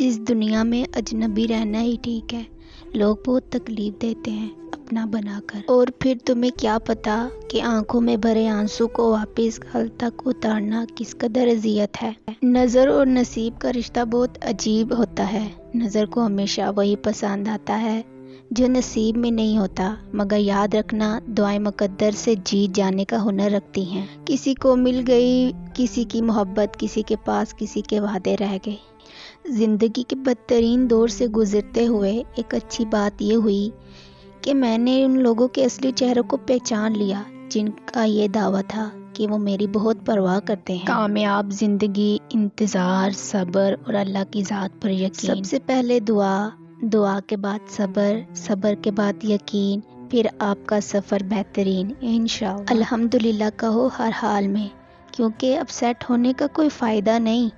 اس دنیا میں اجنبی رہنا ہی ٹھیک ہے. لوگ بہت تکلیف دیتے ہیں اپنا بنا کر، اور پھر تمہیں کیا پتا کہ آنکھوں میں بھرے آنسو کو واپس گل تک اتارنا کس قدر اذیت ہے. نظر اور نصیب کا رشتہ بہت عجیب ہوتا ہے. نظر کو ہمیشہ وہی پسند آتا ہے جو نصیب میں نہیں ہوتا، مگر یاد رکھنا دعائیں مقدر سے جیت جانے کا ہنر رکھتی ہیں. کسی کو مل گئی کسی کی محبت، کسی کے پاس کسی کے وعدے رہ گئے. زندگی کے بدترین دور سے گزرتے ہوئے ایک اچھی بات یہ ہوئی کہ میں نے ان لوگوں کے اصلی چہروں کو پہچان لیا جن کا یہ دعویٰ تھا کہ وہ میری بہت پرواہ کرتے ہیں. کامیاب زندگی، انتظار، صبر اور اللہ کی ذات پر یقین. سب سے پہلے دعا کے بعد صبر کے بعد یقین، پھر آپ کا سفر بہترین انشاءاللہ. الحمدللہ کہو ہر حال میں، کیونکہ اب سیٹ ہونے کا کوئی فائدہ نہیں.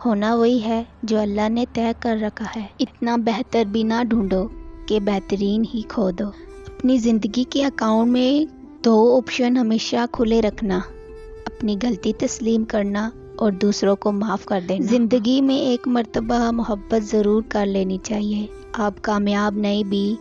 ہونا وہی ہے جو اللہ نے طے کر رکھا ہے. اتنا بہتر بھی نہ ڈھونڈو کہ بہترین ہی کھو دو. اپنی زندگی کے اکاؤنٹ میں 2 آپشن ہمیشہ کھلے رکھنا: اپنی غلطی تسلیم کرنا اور دوسروں کو معاف کر دینا. زندگی میں ایک مرتبہ محبت ضرور کر لینی چاہیے. آپ کامیاب نہیں بھی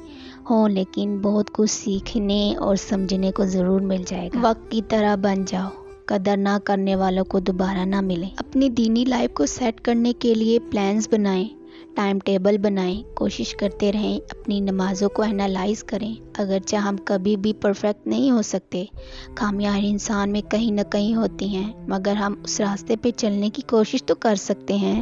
ہوں لیکن بہت کچھ سیکھنے اور سمجھنے کو ضرور مل جائے گا. وقت کی طرح بن جاؤ، قدر نہ کرنے والوں کو دوبارہ نہ ملے. اپنی دینی لائف کو سیٹ کرنے کے لیے پلانز بنائیں، ٹائم ٹیبل بنائیں، کوشش کرتے رہیں، اپنی نمازوں کو انالائز کریں. اگرچہ ہم کبھی بھی پرفیکٹ نہیں ہو سکتے، خامیاں ہر انسان میں کہیں نہ کہیں ہوتی ہیں، مگر ہم اس راستے پہ چلنے کی کوشش تو کر سکتے ہیں،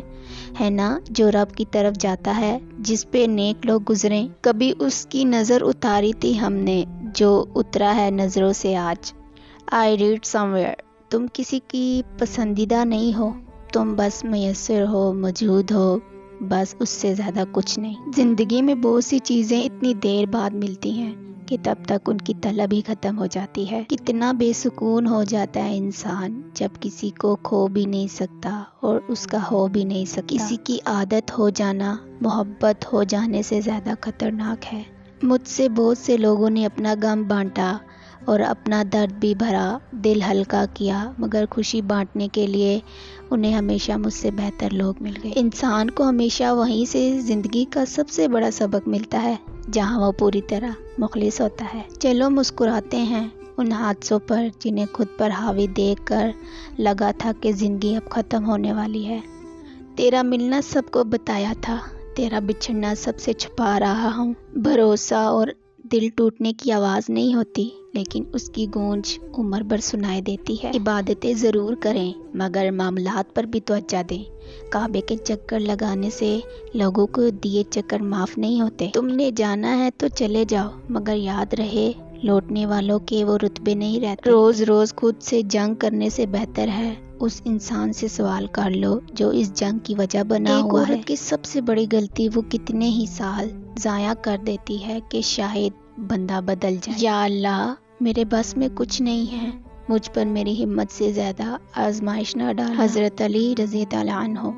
ہے نا؟ جو رب کی طرف جاتا ہے، جس پہ نیک لوگ گزریں، کبھی اس کی نظر اتاری تھی ہم نے جو اترا ہے نظروں سے آج. I read somewhere تم کسی کی پسندیدہ نہیں ہو، تم بس میسر ہو، موجود ہو، بس اس سے زیادہ کچھ نہیں. زندگی میں بہت سی چیزیں اتنی دیر بعد ملتی ہیں کہ تب تک ان کی طلب ہی ختم ہو جاتی ہے. کتنا بے سکون ہو جاتا ہے انسان جب کسی کو کھو بھی نہیں سکتا اور اس کا ہو بھی نہیں سکتا. کسی کی عادت ہو جانا محبت ہو جانے سے زیادہ خطرناک ہے. مجھ سے بہت سے لوگوں نے اپنا غم بانٹا اور اپنا درد بھی بھرا، دل ہلکا کیا، مگر خوشی بانٹنے کے لیے انہیں ہمیشہ مجھ سے بہتر لوگ مل گئے. انسان کو ہمیشہ وہیں سے زندگی کا سب سے بڑا سبق ملتا ہے جہاں وہ پوری طرح مخلص ہوتا ہے. چلو مسکراتے ہیں ان حادثوں پر جنہیں خود پر حاوی دیکھ کر لگا تھا کہ زندگی اب ختم ہونے والی ہے. تیرا ملنا سب کو بتایا تھا، تیرا بچھڑنا سب سے چھپا رہا ہوں. بھروسہ اور دل ٹوٹنے کی آواز نہیں ہوتی، لیکن اس کی گونج عمر بھر سنائی دیتی ہے. عبادتیں ضرور کریں مگر معاملات پر بھی توجہ دیں. کعبے کے چکر لگانے سے لوگوں کو دیے چکر معاف نہیں ہوتے. تم نے جانا ہے تو چلے جاؤ، مگر یاد رہے لوٹنے والوں کے وہ رتبے نہیں رہتے. روز روز خود سے جنگ کرنے سے بہتر ہے اس انسان سے سوال کر لو جو اس جنگ کی وجہ بنا ہوا ہے. ایک عورت کی سب سے بڑی غلطی وہ کتنے ہی سال ضائع کر دیتی ہے کہ شاید بندہ بدل جائے. یا اللہ میرے بس میں کچھ نہیں ہے، مجھ پر میری ہمت سے زیادہ آزمائش نہ ڈال. حضرت علی رضی اللہ عنہ.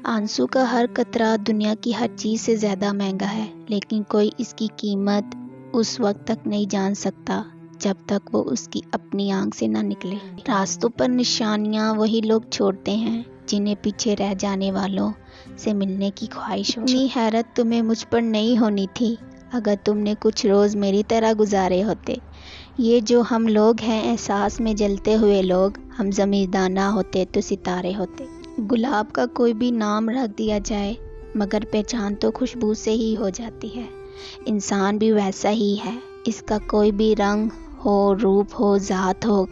آنسو کا ہر قطرہ دنیا کی ہر چیز سے زیادہ مہنگا ہے، لیکن کوئی اس کی قیمت اس وقت تک نہیں جان سکتا جب تک وہ اس کی اپنی آنکھ سے نہ نکلے. راستوں پر نشانیاں وہی لوگ چھوڑتے ہیں جنہیں پیچھے رہ جانے والوں سے ملنے کی خواہش ہو. اتنی حیرت تمہیں مجھ پر نہیں ہونی تھی اگر تم نے کچھ روز میری طرح گزارے ہوتے. یہ جو ہم لوگ ہیں احساس میں جلتے ہوئے لوگ، ہم زمیندار نہ ہوتے تو ستارے ہوتے. گلاب کا کوئی بھی نام رکھ دیا جائے مگر پہچان تو خوشبو سے ہی ہو جاتی ہے. انسان بھی ویسا ہی ہے، اس کا کوئی بھی رنگ ہو، روپ ہو، ذات ہو،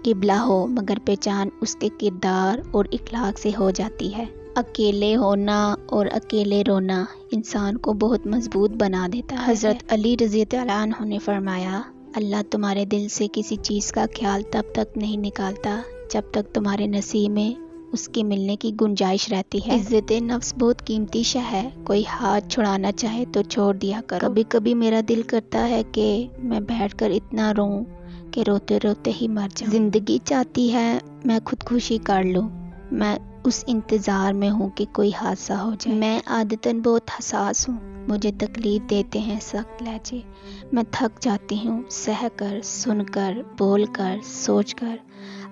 قبلہ ہو، مگر پہچان اس کے کردار اور اخلاق سے ہو جاتی ہے. اکیلے ہونا اور اکیلے رونا انسان کو بہت مضبوط بنا دیتا ہے. حضرت علی رضی اللہ عنہ نے فرمایا، اللہ تمہارے دل سے کسی چیز کا خیال تب تک نہیں نکالتا جب تک تمہارے نصیب میں اس کے ملنے کی گنجائش رہتی ہے. عزت نفس بہت قیمتی شے ہے، کوئی ہاتھ چھڑانا چاہے تو چھوڑ دیا کرو. کبھی کبھی میرا دل کرتا ہے کہ میں بیٹھ کر اتنا روں کہ روتے روتے ہی مر جاؤں. زندگی چاہتی ہے میں خودکشی کر لوں، میں اس انتظار میں ہوں کہ کوئی حادثہ ہو جائے. میں عادتاً بہت حساس ہوں، مجھے تکلیف دیتے ہیں سخت لہجے. میں تھک جاتی ہوں سہ کر، سن کر، بول کر، سوچ کر.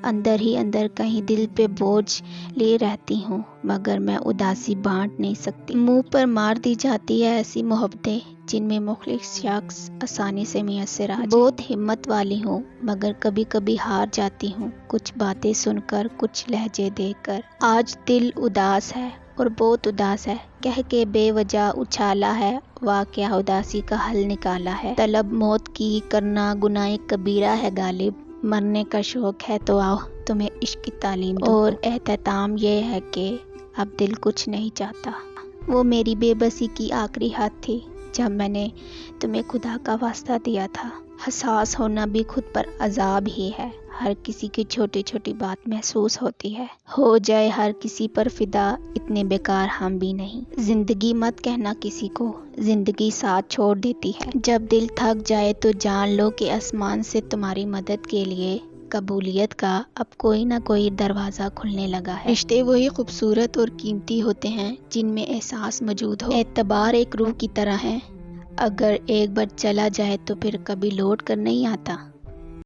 اندر ہی اندر کہیں دل پہ بوجھ لیے رہتی ہوں، مگر میں اداسی بانٹ نہیں سکتی۔ منہ پر مار دی جاتی ہے ایسی محبتیں جن میں مخلص شخص آسانی سے میسر آ جائے۔ بہت ہمت والی ہوں، مگر کبھی کبھی ہار جاتی ہوں، کچھ باتیں سن کر، کچھ لہجے دیکھ کر۔ آج دل اداس ہے اور بہت اداس ہے، کہہ کے بے وجہ اچھالا ہے، واقعہ اداسی کا حل نکالا ہے۔ طلب موت کی کرنا گناہ کبیرہ ہے غالب، مرنے کا شوق ہے تو آؤ تمہیں عشق کی تعلیم دوں۔ اور اختتام یہ ہے کہ اب دل کچھ نہیں چاہتا۔ وہ میری بے بسی کی آخری حد تھی جب میں نے تمہیں خدا کا واسطہ دیا تھا۔ حساس ہونا بھی خود پر عذاب ہی ہے، ہر کسی کی چھوٹی چھوٹی بات محسوس ہوتی ہے۔ ہو جائے ہر کسی پر فدا، اتنے بیکار ہم بھی نہیں۔ زندگی مت کہنا کسی کو، زندگی ساتھ چھوڑ دیتی ہے۔ جب دل تھک جائے تو جان لو کہ آسمان سے تمہاری مدد کے لیے قبولیت کا اب کوئی نہ کوئی دروازہ کھلنے لگا ہے۔ رشتے وہی خوبصورت اور قیمتی ہوتے ہیں جن میں احساس موجود ہو۔ اعتبار ایک روح کی طرح ہے، اگر ایک بار چلا جائے تو پھر کبھی لوٹ کر نہیں آتا۔